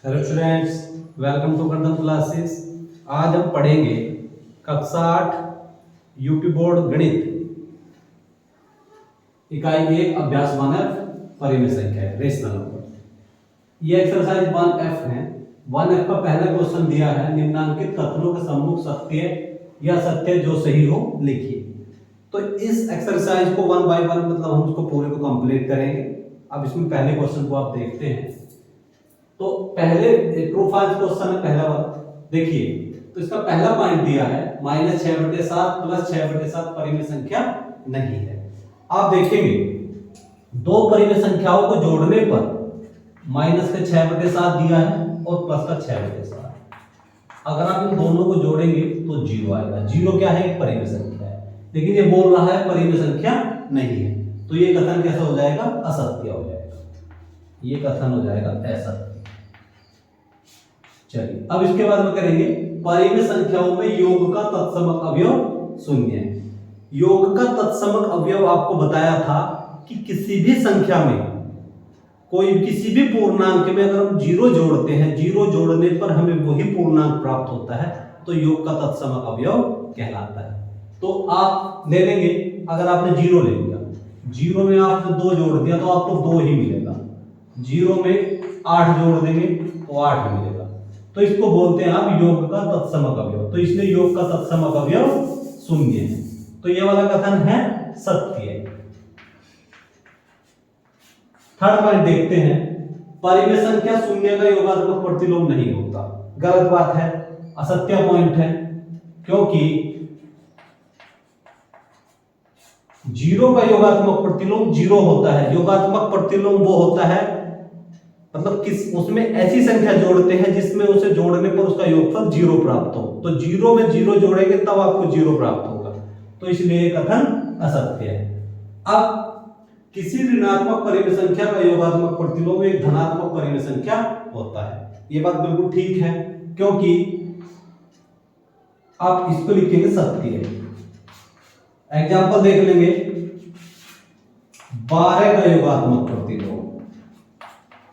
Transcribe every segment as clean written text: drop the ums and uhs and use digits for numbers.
Hello students, welcome to Kardam classes. आज हम पढ़ेंगे कक्षा 8 यूपी बोर्ड गणित इकाई 1 अभ्यास 1F परिमेय संख्या है रेशनल नंबर। ये एक्सरसाइज 1F है। 1F का पहला क्वेश्चन दिया है, निम्नांकित कथनों के सम्मुख सत्य या सत्य जो सही हो लिखिए। तो इस एक्सरसाइज को 1 बाय 1 मतलब हम उसको पूरे को कंप्लीट करेंगे। अब इसमें पहले क्वेश्चन को आप देखते हैं। तो पहले ट्रू फॉल्स क्वेश्चन है पहला वाला, देखिए। तो इसका पहला पॉइंट दिया है -6/7 + 6/7 परिमेय संख्या नहीं है। आप देखेंगे दो परिमेय संख्याओं को जोड़ने पर माइनस का 6/7 दिया है और प्लस का 6/7। अगर आप इन दोनों को जोड़ेंगे तो 0 आएगा। 0 क्या है? एक परिमेय संख्या है, लेकिन ये बोल रहा है परिमेय संख्या नहीं है। तो ये कथन कैसा हो जाएगा? असत्य हो जाएगा। ये कथन हो जाएगा असत्य। चलिए, अब इसके बाद में करेंगे परिमेय संख्याओं में योग का तत्समक अवयव शून्य है। योग का तत्समक अवयव आपको बताया था कि किसी भी संख्या में, कोई किसी भी पूर्णांक में अगर हम 0 जोड़ते हैं, 0 जोड़ने पर हमें वही पूर्णांक प्राप्त होता है, तो योग का तत्समक अवयव कहलाता है। तो आप ले लेंगे, अगर आपने 0 ले लिया, 0 में आपने 2 जोड़ दिया तो आपको 2 ही मिलेगा। 0 में 8 जोड़ देंगे तो 8 मिलेगा। तो इसको बोलते हैं आप योग का तत्समक अवयव। तो इसलिए योग का तत्समक अवयव शून्य है। तो ये वाला कथन है सत्य। थर्ड पॉइंट देखते हैं, परिमेय संख्या शून्य का योगात्मक प्रतिलोम नहीं होता। गलत बात है, असत्य पॉइंट है, क्योंकि 0 का योगात्मक प्रतिलोम 0 होता है। योगात्मक प्रतिलोम वो होता है, मतलब किस उसमें ऐसी संख्या जोड़ते हैं जिसमें उसे जोड़ने पर उसका योगफल 0 प्राप्त हो। तो 0 में 0 जोड़ेंगे तब आपको 0 प्राप्त होगा। तो इसलिए ये कथन असत्य है। अब किसी ऋणात्मक परिमेय संख्या का योगात्मक प्रतिलोम एक धनात्मक परिमेय संख्या होता है। ये बात बिल्कुल ठीक है, क्योंकि आप इसको लिखेंगे सत्य है। एग्जाम्पल देख लेंगे, 12 का योगात्मक प्रतिलोम,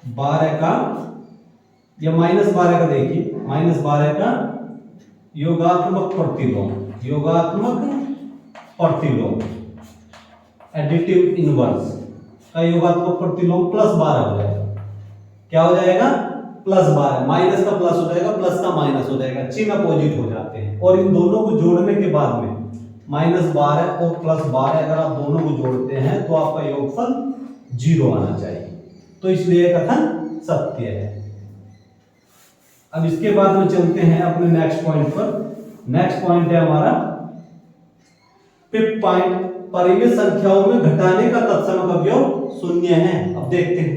12 का या -12 का, देखिए -12 का योगात्मक प्रतिलोम, योगात्मक प्रतिलोम एडिटिव इनवर्स का योगात्मक प्रतिलोम +12 हो जाएगा। क्या हो जाएगा? +12। माइनस का प्लस हो जाएगा, प्लस का माइनस हो जाएगा, चिन्ह अपोजिट हो जाते हैं। और इन दोनों को जोड़ने के बाद में -12 और +12 अगर आप दोनों को जोड़ते हैं तो आपका योगफल 0 आना चाहिए। तो इसलिए कथन सत्य है। अब इसके बाद में चलते हैं अपने नेक्स्ट पॉइंट पर। नेक्स्ट पॉइंट है हमारा 5th पॉइंट, परिमेय संख्याओं में घटाने का तत्समक अवयव शून्य है। अब देखते हैं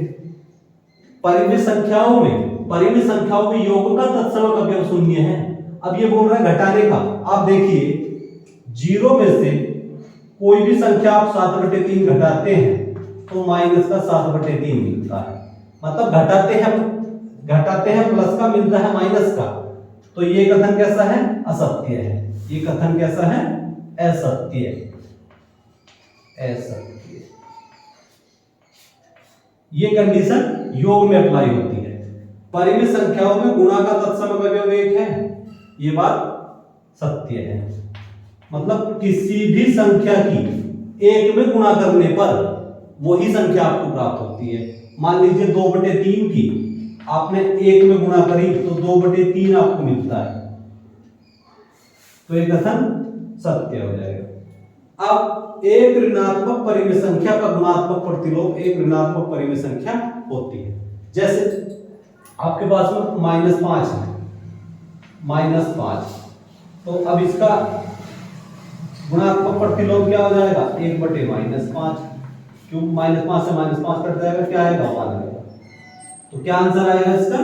परिमेय संख्याओं में योग का तत्समक अवयव शून्य है। अब ये बोल रहा है घटाने का। आप देखिए 0 में से कोई भी संख्या आप 7/3 घटाते हैं तो माइनस का 7/3 मिलता है। मतलब घटाते हैं प्लस का, मिलता है माइनस का। तो ये कथन कैसा है? असत्य है। ये कथन कैसा है? असत्य। असत्य। ये कंडीशन योग में अप्लाई होती है। परिमेय संख्याओं में गुणा का तत्समक अवयव 1 है, ये बात सत्य है। मतलब किसी भी संख्या की 1 में गुणा करने पर वही संख्या आपको प्राप्त होती है। मान लीजिए 2/3 की आपने 1 में गुणा करी तो 2/3 आपको मिलता है। तो ये कथन सत्य हो जाएगा। अब एक ऋणात्मक परिमेय संख्या का गुणात्मक प्रतिलोम एक ऋणात्मक परिमेय संख्या होती है। जैसे आपके पास में -5 है, -5, तो अब इसका गुणात्मक प्रतिलोम क्या हो जाएगा? 1/-5। क्यों? -5 से -5 कट जाएगा, क्या आएगा? 1 आएगा। तो क्या आंसर आएगा इसका?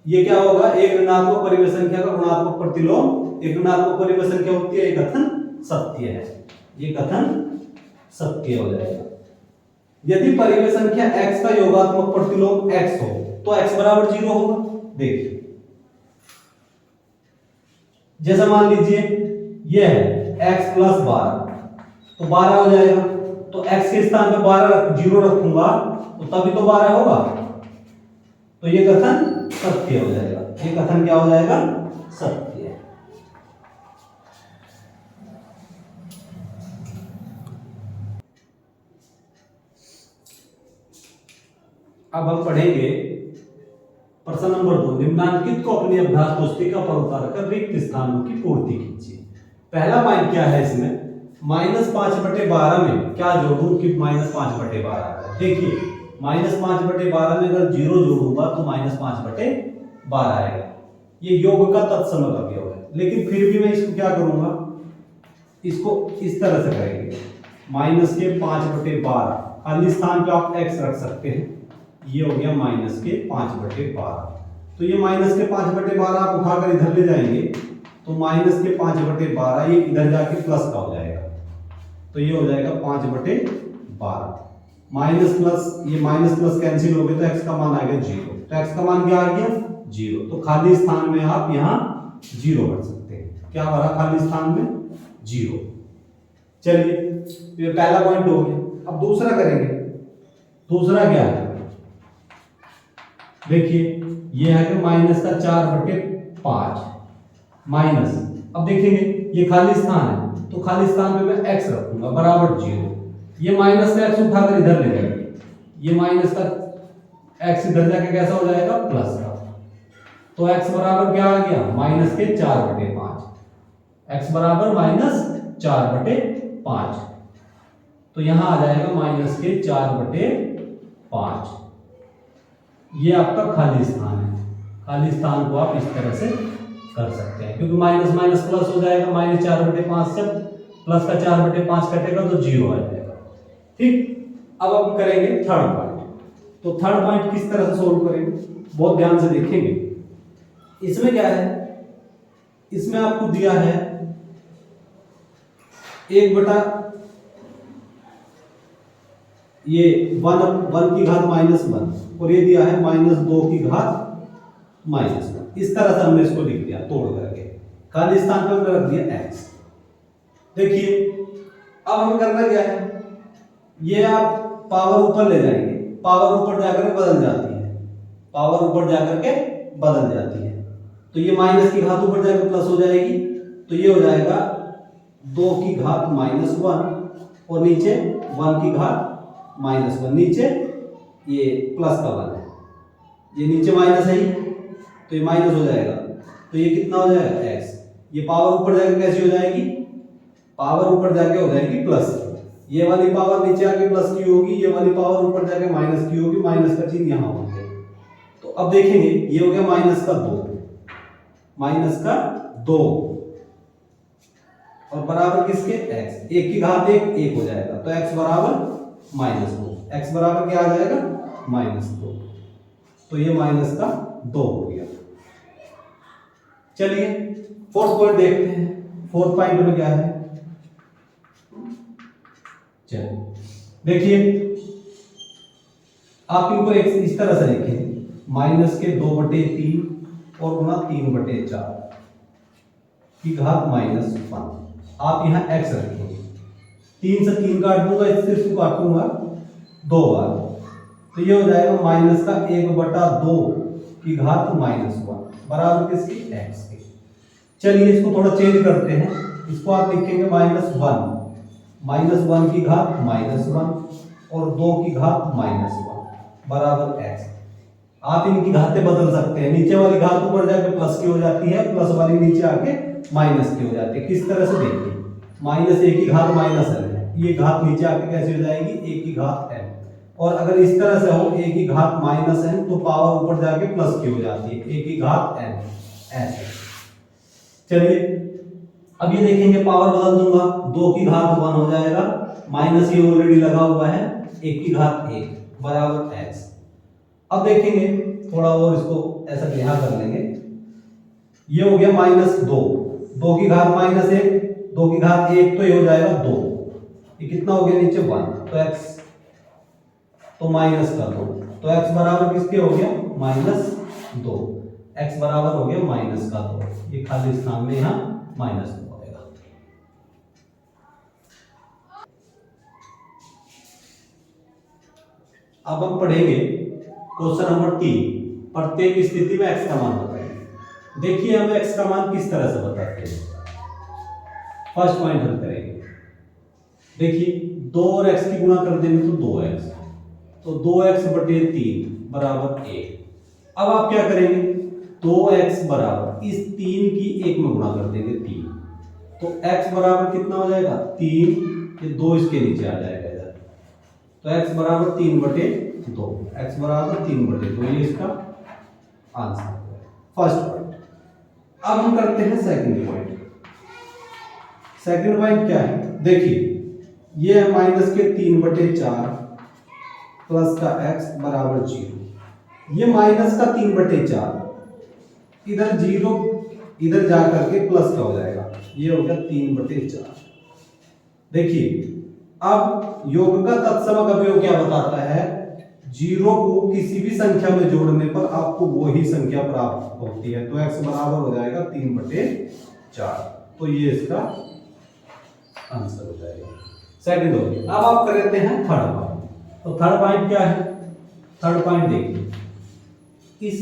ये क्या होगा? एक ऋणात्मक परिमेय संख्या का गुणात्मक प्रतिलोम एक ऋणात्मक परिमेय संख्या होती है। ये कथन सत्य है। ये कथन सत्य हो जाएगा। यदि परिमेय संख्या x का योगात्मक प्रतिलोम x हो तो x बराबर 0 होगा। देखिए, जैसा मान लीजिए ये है x + 12, तो 12 हो जाएगा। तो x के स्थान पे 0 रखूंगा तो तभी तो 12 होगा। तो ये कथन सत्य हो जाएगा। ये कथन क्या हो जाएगा? सत्य। अब हम पढ़ेंगे प्रश्न नंबर 2। निम्नांकित को अपनी अभ्यास पुस्तिका पर उतारकर रिक्त स्थानों की पूर्ति कीजिए। पहला पॉइंट क्या है इसमें? -5/12 में क्या जोड़ूं कि -5/12 आएगा। देखिए -5/12 में अगर 0 जोड़ूंगा तो -5/12 आएगा। ये योग का तत्समक अवयव है, लेकिन फिर भी मैं इसको क्या करूंगा, इसको इस तरह से करेंगे -5/12। खाली स्थान पे आप x रख सकते हैं। ये हो गया -5/12। तो ये -5/12 आप उठाकर इधर ले जाएंगे तो -5/12 ये इधर जाके प्लस का हो जाएगा। तो ये हो जाएगा 5/12। माइनस प्लस, ये माइनस प्लस कैंसिल हो गया तो x का मान आ गया 0। तो x का मान क्या आ गया? 0। तो खाली स्थान में आप यहाँ 0 भर सकते हैं। क्या भरा खाली स्थान में? 0। चलिए, तो ये पहला पॉइंट हो गया। अब दूसरा करेंगे। दूसरा क्या है? देखिए ये है कि -4/5 माइनस। अब देखेंगे ये खाली स्थान है तो खाली स्थान पे मैं x रखूंगा बराबर 0। ये माइनस का x उठाकर इधर ले जाएंगे, ये माइनस का x इधर जाके कैसा हो जाएगा? प्लस का। तो x बराबर क्या आ गया? -4/5। x बराबर -4/5। तो यहां आ जाएगा -4/5। ये आपका खाली स्थान है। खाली स्थान को आप इस तरह से कर सकते हैं, क्योंकि माइनस माइनस प्लस हो जाएगा। -4/5 से प्लस का 4/5 कटेगा तो 0 आ जाएगा। ठीक, अब हम करेंगे थर्ड पॉइंट। तो थर्ड पॉइंट किस तरह से सोल्व करेंगे, बहुत ध्यान से देखेंगे। इसमें क्या है? इसमें आपको दिया है 1 ये 1 की घात -1 और ये दिया है -2 की घात -1। इस तरह से हमने इसको लिख दिया तोड़ करके। खाली स्थान पर हमने रख दिया x। देखिए अब हमें करना क्या है? ये आप पावर ऊपर ले जाएंगे, पावर ऊपर जाकर के बदल जाती है। पावर ऊपर जाकर के बदल जाती है। तो ये माइनस की घात ऊपर जाकर प्लस हो जाएगी। तो ये हो जाएगा 2 की घात -1 और नीचे 1 की घात -1। नीचे ये प्लस का 1 है, ये नीचे माइनस है ही, तो ये माइनस हो जाएगा। तो ये कितना हो जाएगा? x। ये पावर ऊपर जाकर कैसी हो जाएगी? पावर ऊपर जाके हो जाएगी प्लस की। ये वाली पावर नीचे आके प्लस की होगी, ये वाली पावर ऊपर जाके माइनस की होगी। माइनस का चिन्ह यहाँ हो गया। तो अब देखेंगे ये हो गया -2 और बराबर किसके? x। 1 की घात 1 हो जाएगा। तो x बराबर -2। x बराबर क्या आ जाएगा? -2। तो ये -2 हो गया। चलिए फोर्थ पॉइंट देखते हैं। फोर्थ पॉइंट में क्या है? चलिए देखिए, आप इनको इस तरह से लिखें -2/3 और गुना 3/4 की घात -1। आप यहाँ x रखेंगे। 3 से 3 काट दूंगा, इससे इसको काटूंगा 2 बार। तो ये हो जाएगा -1/2 की घात -1 बराबर किसकी? x की। चलिए इसको थोड़ा चेंज करते हैं। इसको आप लिखेंगे -1 की घात -1 और 2 की घात -1 बराबर x। आप इनकी घातें बदल सकते हैं। नीचे वाली घात ऊपर जाके प्लस की हो जाती है, प्लस वाली नीचे आके माइनस की हो जाती है। किस तरह से? देखिए -1 की घात -n है, ये घात नीचे आके कैसे हो जाएगी? 1 की घात n। और अगर इस तरह से हो 1 की घात -n तो पावर ऊपर जाके प्लस की हो जाती है, 1 की घात n ऐसे। चलिए अब ये देखेंगे, पावर बदल दूंगा, 2 की घात 1 हो जाएगा, माइनस ये ऑलरेडी लगा हुआ है, 1 की घात 1 बराबर x। अब देखेंगे थोड़ा और इसको ऐसा यहाँ कर लेंगे। ये हो गया -2, 2 की घात -1, 2 की घात 1 तो ये हो जाएगा 2। ये कितना हो गया? नीचे 1 तो x तो -2। तो x बराबर किसके हो गया? -2। x बराबर हो गया -2। ये खाली स्थान में यहाँ -2 आएगा। अब हम पढ़ेंगे क्वेश्चन नंबर 3। प्रत्येक स्थिति में x का मान बताएंगे। देखिए हम x का मान किस तरह से बताते हैं। फर्स्ट पॉइंट हल करेंगे। देखिए 2 और x की गुणा कर देंगे तो 2x, तो 2x बटे 3 बराबर 1। अब आप क्या करेंगे, 2x बराबर इस 3 की 1 में गुणा कर देंगे 3, तो x बराबर कितना हो जाएगा 3, ये 2 इसके नीचे आ जाएगा इधर, तो x बराबर 3 बटे 2, x बराबर 3 बटे 2, ये इसका आंसर है फर्स्ट पॉइंट। अब हम करते हैं सेकंड पॉइंट। सेकंड पॉइंट क्या है, देखिए ये है माइनस के 3 बटे 4 प्लस का x बराबर 0। ये माइनस का 3 बटे 4 इधर 0 इधर जा करके प्लस का हो जाएगा, ये हो गया 3 बटे 4। देखिए अब योग का तत्समक अवयव क्या बताता है, 0 को किसी भी संख्या में जोड़ने पर आपको वही संख्या प्राप्त होती है, तो x बराबर हो जाएगा 3 बटे 4, तो ये इसका आंसर हो जाएगा। सेकंड हो गया। अब आप कर लेते हैं थर्ड पॉइंट। तो थर्ड पॉइंट क्या है, थर्ड पॉइंट देखिए, इस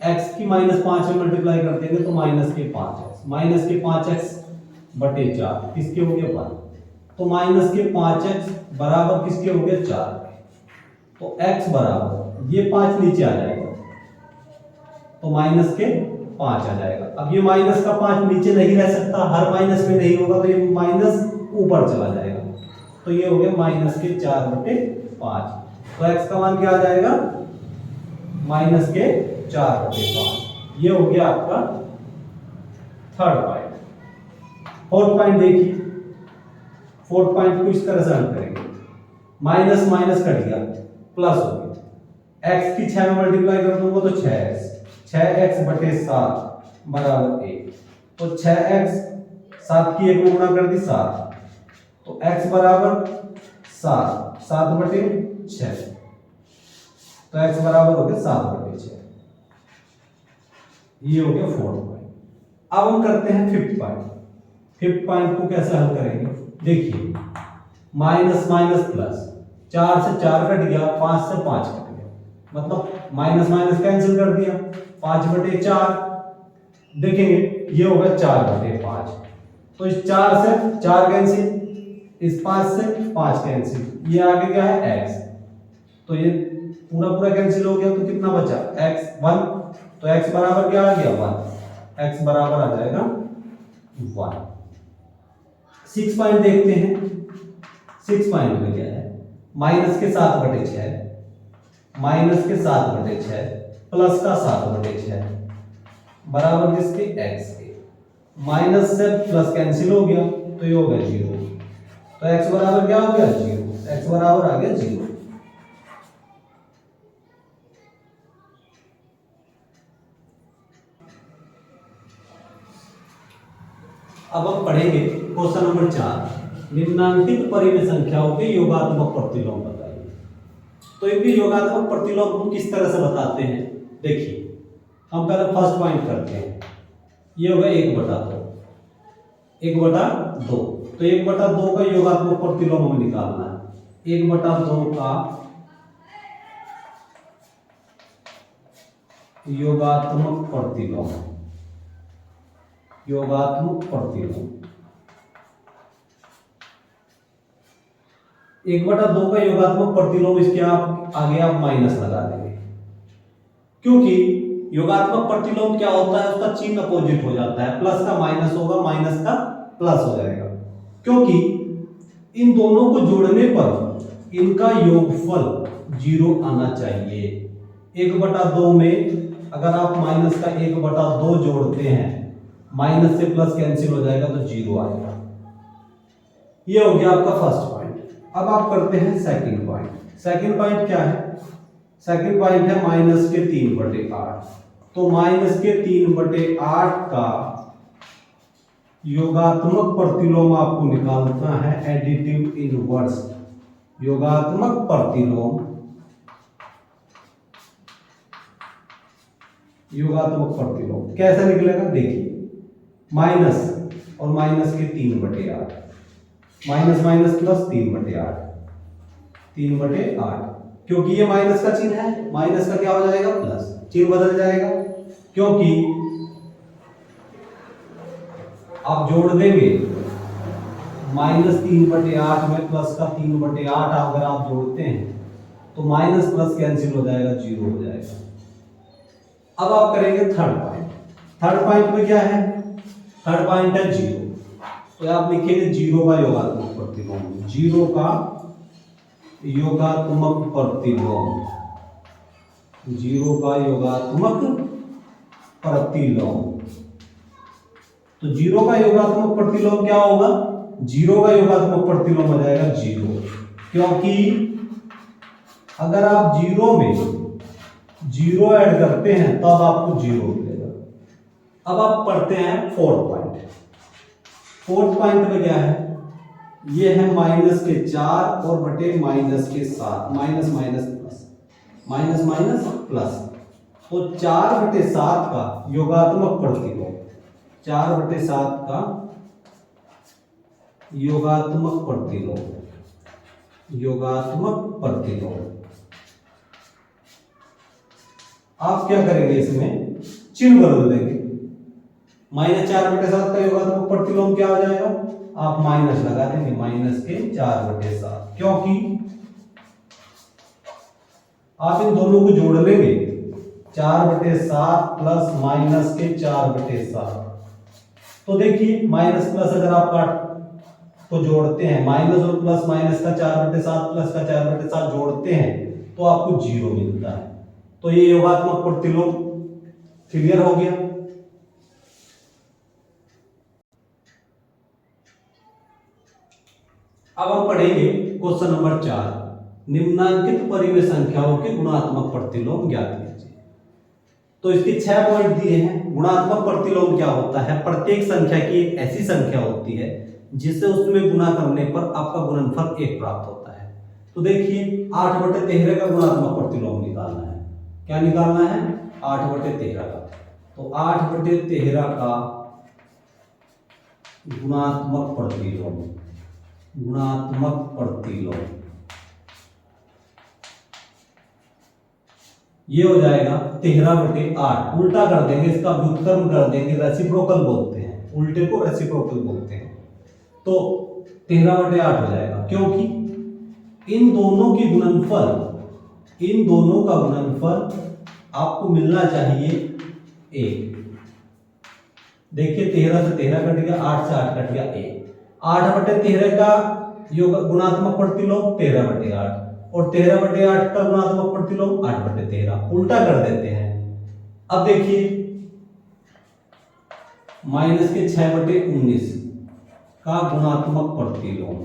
x की -5 में मल्टीप्लाई कर देंगे तो माइनस के 5x बटे 4 किसके हो गए 1, तो माइनस के 5x बराबर किसके हो गए 4, तो x बराबर ये 5 नीचे आ जाएगा, तो माइनस के 5 आ जाएगा। अब ये माइनस का 5 नीचे नहीं रह सकता, हर माइनस में नहीं होगा, तो ये माइनस ऊपर चला जाएगा, तो ये हो गया माइनस के 4 बटे 5, तो x का मान क्या आ जाएगा माइनस के 4 बटे 5, ये हो गया आपका थर्ड पॉइंट। फोर्थ पॉइंट देखिए, फोर्थ पॉइंट को इस तरह से हल करेंगे, माइनस माइनस कट गया प्लस हो गया, x की 6 में मल्टीप्लाई कर दूंगा तो 6x बटे 7 बराबर 1, तो 6x 7 की 1 में गुणा कर दी 7, तो x बराबर 7 बटे 6, तो x बराबर हो गया 7 बटे 6, ये हो गया फोर्थ पॉइंट। अब हम करते हैं फिफ्थ पॉइंट। फिफ्थ पॉइंट को कैसे हल करेंगे, देखिए माइनस माइनस प्लस, 4 से 4 कट गया, 5 से 5 कट गया, मतलब माइनस माइनस कैंसिल कर दिया, 5 बटे 4 देखेंगे ये होगा 4 बटे 5, तो इस 4 से 4 कैंसिल, इस 5 से 5 कैंसिल, ये आगे क्या है x, तो ये पूरा पूरा कैंसिल हो गया, तो कितना बचा x 1, तो x बराबर क्या आ गया 1, x बराबर आ जाएगा 1। 6 पॉइंट देखते हैं। 6 पॉइंट में क्या है, माइनस के 7 बटे 6, माइनस के 7 बटे 6 प्लस का 7 बटे 6 बराबर किसके x के, माइनस से प्लस कैंसिल हो गया, तो ये हो गया 0, तो x बराबर क्या हो गया 0, x बराबर आ गया 0। अब हम पढ़ेंगे क्वेश्चन नंबर 4, निम्नांकित परिमेय संख्याओं के योगात्मक प्रतिलोम बताइए। तो इनके योगात्मक प्रतिलोम हम किस तरह से बताते हैं, देखिए हम पहले फर्स्ट पॉइंट करते हैं, ये होगा 1/2, 1/2, तो 1/2 का योगात्मक प्रतिलोम हमें निकालना है। 1/2 का योगात्मक प्रतिलोम, योगात्मक प्रतिलोम 1/2 का योगात्मक प्रतिलोम, इसके आप आगे आप माइनस लगा देंगे, क्योंकि योगात्मक प्रतिलोम क्या होता है, उसका चिन्ह अपोजिट हो जाता है, प्लस का माइनस होगा, माइनस का प्लस हो जाएगा, क्योंकि इन दोनों को जोड़ने पर इनका योगफल 0 आना चाहिए। 1/2 में अगर आप माइनस का 1/2 जोड़ते हैं, माइनस से प्लस कैंसिल हो जाएगा, तो 0 आएगा। ये हो गया आपका फर्स्ट पॉइंट। अब आप करते हैं सेकंड पॉइंट। सेकंड पॉइंट क्या है, सेकंड पॉइंट है माइनस के 3/8, तो माइनस के 3/8 का योगात्मक प्रतिलोम आपको निकालना है, एडिटिव इनवर्स, योगात्मक प्रतिलोम, योगात्मक प्रतिलोम कैसे निकलेगा, देखिए माइनस और माइनस के 3/8, माइनस माइनस प्लस 3/8, 3/8, क्योंकि ये माइनस का चिन्ह है, माइनस का क्या हो जाएगा प्लस, चिन्ह बदल जाएगा, क्योंकि आप जोड़ देंगे -3/8 में प्लस का 3/8 अगर आप जोड़ते हैं तो माइनस प्लस कैंसिल हो जाएगा, 0 हो जाएगा। अब आप करेंगे थर्ड पॉइंट में क्या है, थर्ड पॉइंट है 0, तो आप लिखेंगे 0 का योगात्मक प्रतिलोम, 0 का योगात्मक प्रतिलोम, 0 का योगात्मक प्रतिलोम। तो 0 का योगात्मक प्रतिलोम क्या होगा, 0 का योगात्मक प्रतिलोम हो जाएगा 0, क्योंकि अगर आप 0 में 0 ऐड करते हैं तब आपको 0 मिलेगा। अब आप पढ़ते हैं फोर्थ पॉइंट में क्या है, ये है -4 और बटे -7, माइनस प्लस, तो 4/7 का योगात्मक प्रतिलोम, 4/7 का योगात्मक प्रतिलोम। आप क्या करेंगे, इसमें चिन्ह बदल देंगे, -4/7 का योगात्मक प्रतिलोम क्या हो जाएगा, आप माइनस लगा देंगे, -4/7, क्योंकि आप इन दोनों को जोड़ लेंगे, 4/7 प्लस -4/7, तो देखिए माइनस प्लस अगर आप काट को जोड़ते हैं, माइनस और प्लस माइनस का 4/7 प्लस का 4/7 जोड़ते हैं तो आपको 0 मिलता है। तो ये योगात्मक प्रतिलोम क्लियर हो गया। अब हम पढ़ेंगे क्वेश्चन नंबर 4, निम्नांकित परिमेय संख्याओं के गुणात्मक प्रतिलोम ज्ञात कीजिए। तो इसके 6 पॉइंट दिए हैं। गुणात्मक प्रतिलोम क्या होता है, प्रत्येक संख्या की एक ऐसी संख्या होती है जिससे उसमें गुणा करने पर आपका गुणनफल 1 प्राप्त होता है। तो देखिए 8/13 का गुणात्मक प्रतिलोम निकालना है, क्या निकालना है, 8/13 का, तो 8/13 का गुणात्मक प्रतिलोम, ये हो जाएगा 13/8, उल्टा कर देंगे, इसका व्युत्क्रम कर देंगे, रेसिप्रोकल बोलते हैं, उल्टे को रेसिप्रोकल बोलते हैं, तो 13/8 हो जाएगा, क्योंकि इन दोनों का गुणनफल आपको मिलना चाहिए 1। देखिए 13 से 13 कट गया, 8 से 8 कट गया 1, 8/13 का योग गुणात्मक प्रतिलोम 13/8 और 13/8 का गुणात्मक प्रतिलोम 8/13, उल्टा कर देते हैं। अब देखिए -6/19 का गुणात्मक प्रतिलोम,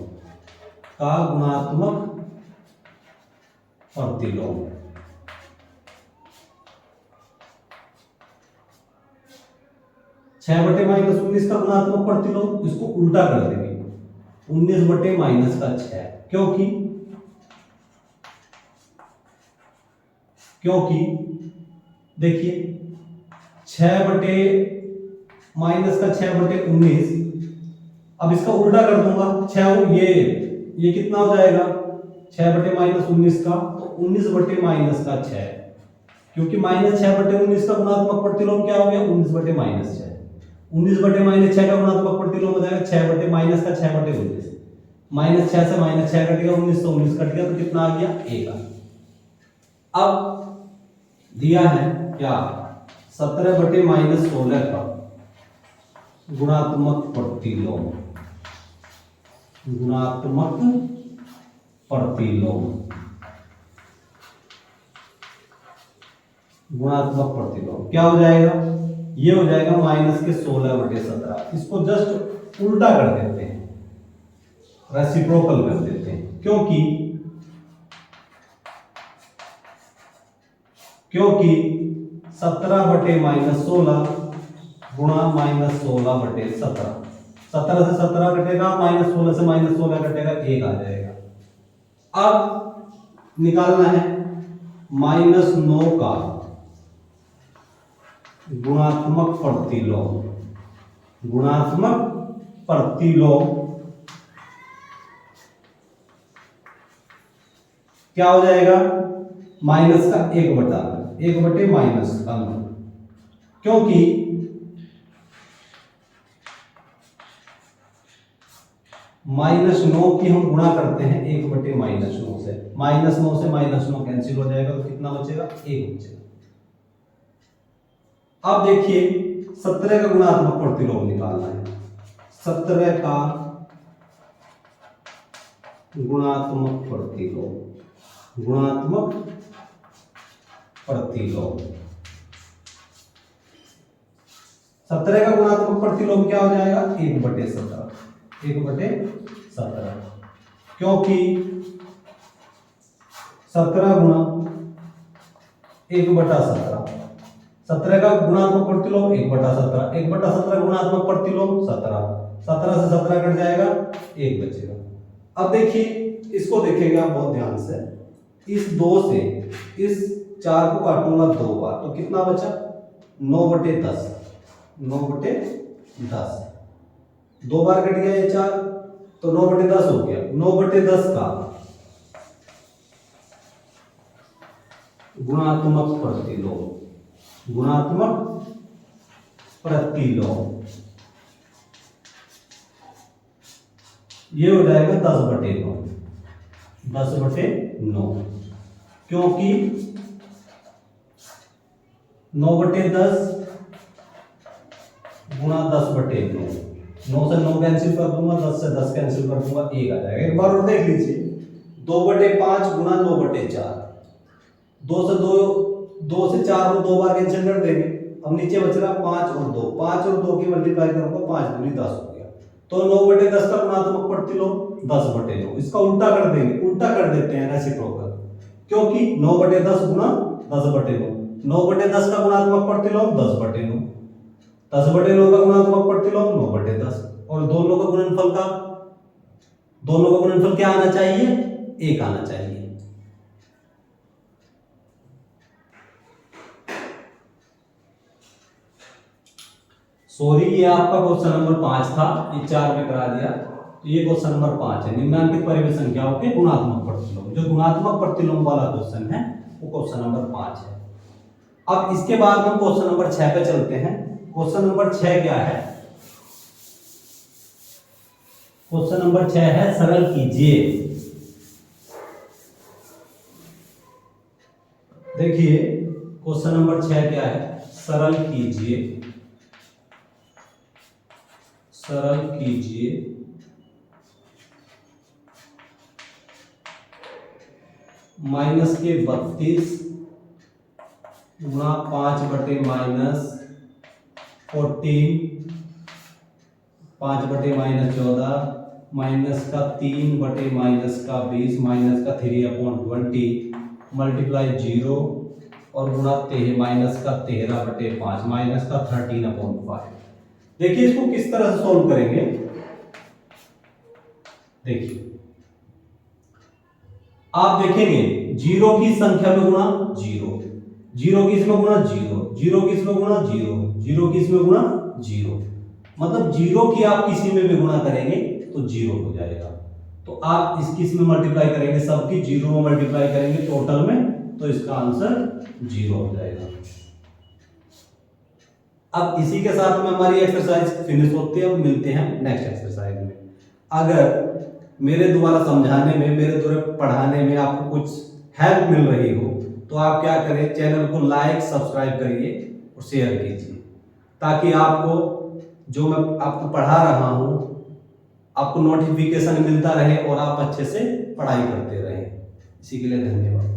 6/-19 का गुणात्मक प्रतिलोम, इसको उल्टा कर देंगे, 19/-6, क्योंकि देखिए 6/-6/19, अब इसका उल्टा कर दूंगा, 6 ये कितना हो जाएगा, 6/-19 का, तो 19/-6, क्योंकि -6/19 का गुणात्मक प्रतिलोम क्या हो गया, 19/-6, 19/-6 का गुणात्मक प्रतिलोम हो जाएगा 6/-6 का 6/19, -6 से -6 कट गया, 19 से 19 कट गया, तो कितना आ गया, 1। अब दिया है क्या, 17/-16 का गुणात्मक प्रतिलोम, क्या हो जाएगा, ये हो जाएगा -16/17। इसको जस्ट उल्टा कर देते हैं, रेसिप्रोकल कर देते हैं, क्योंकि 17/-16 गुणा -16/17, 17 से 17 कटेगा, -16 से -16 कटेगा, 1 आ जाएगा। अब निकालना है -9 का गुणात्मक प्रतिलोम क्या हो जाएगा, माइनस का 1/, 1/- का 9, क्योंकि -9 की हम गुणा करते हैं 1/-9 से, -9 से -9 कैंसिल हो जाएगा, तो कितना बचेगा? 1 बचेगा। अब देखिए 17 का गुणात्मक प्रतिलोम निकालना है। 17 का गुणात्मक प्रतिलोम, गुणात्मक प्रतिलोम 17 का गुणात्मक प्रतिलोम क्या हो जाएगा? 1/17, 1/17, क्योंकि 17 गुणा 1/17, 17 का गुणात्मक प्रतिलोम 1/17, 1/17 गुणात्मक प्रतिलोम 17, 17 से 17 कट जाएगा, 1 बचेगा। अब देखिए इसको देखेंगे आप बहुत ध्यान से, इस 2 से इस 4 को काटूंगा 2 बार, तो कितना बचा? 9/10, 9/10, 2 बार कट गया ये 4, तो 9/10 हो गया। 9/10 का गुणात्मक प्रतिलोम, गुणात्मक प्रतिलोम ये हो जाएगा 10/9, 10/9, क्योंकि 9/10 गुणा 10/9, 9 से 9 कैंसिल कर दूंगा, 10 से 10 कैंसिल कर दूंगा, 1 आ जाएगा। एक बार और देख लीजिए, 2/5 गुणा 9/4, 2 से 4 को 2 बार कैंसिल कर देंगे। अब नीचे बच रहा 5 और 2, 5 और 2 की मल्टीप्लाई करूंगा, 5 दूनी 10 हो गया, तो 9/10 का गुणात्मक प्रतिलोम 10/9। इसका उल्टा कर देंगे, उल्टा कर देते हैं रेसिप्रोकल, क्योंकि 9/10 गुणा 10/9, 9/10 का गुणात्मक प्रतिलोम 10/9, 10/9 का गुणात्मक प्रतिलोम 9/10, और दोनों का गुणनफल क्या आना चाहिए? 1 आना चाहिए। सॉरी, ये आपका क्वेश्चन नंबर 5 था, ये 4 में करा दिया, तो ये क्वेश्चन नंबर 5 है, निम्नांकित परिमेय संख्याओं के गुणात्मक प्रतिलोम। जो गुणात्मक प्रतिलोम वाला क्वेश्चन है वो क्वेश्चन नंबर 5 है। अब इसके बाद हम क्वेश्चन नंबर 6 पे चलते हैं। क्वेश्चन नंबर 6 क्या है? क्वेश्चन नंबर 6 है सरल कीजिए। देखिए क्वेश्चन नंबर 6 क्या है? सरल कीजिए, सरल कीजिए -32 गुणा 5/-14, 5/-14, -3/-20, -3/20 मल्टीप्लाई 0 और गुणा -13/5, -13/5। देखिए इसको किस तरह से सॉल्व करेंगे। देखिए आप देखेंगे 0 की संख्या में गुणा 0, 0 की इसमें गुणा 0, 0 की इसमें गुणा 0, 0 की इसमें गुणा 0, मतलब 0 की आप किसी में भी गुणा करेंगे तो 0 हो जाएगा। तो आप इसकी इसमें मल्टीप्लाई करेंगे, सबकी 0 में मल्टीप्लाई करेंगे टोटल में, तो इसका आंसर 0 हो जाएगा। अब इसी के साथ में हमारी एक्सरसाइज फिनिश होती है। अब मिलते हैं नेक्स्ट एक्सरसाइज में। अगर मेरे द्वारा समझाने में, मेरे द्वारा पढ़ाने में आपको कुछ हेल्प मिल रही हो तो आप क्या करें, चैनल को लाइक सब्सक्राइब करिए और शेयर कीजिए, ताकि आपको जो मैं आपको पढ़ा रहा हूं आपको नोटिफिकेशन मिलता रहे और आप अच्छे से पढ़ाई करते रहें। इसी के लिए धन्यवाद।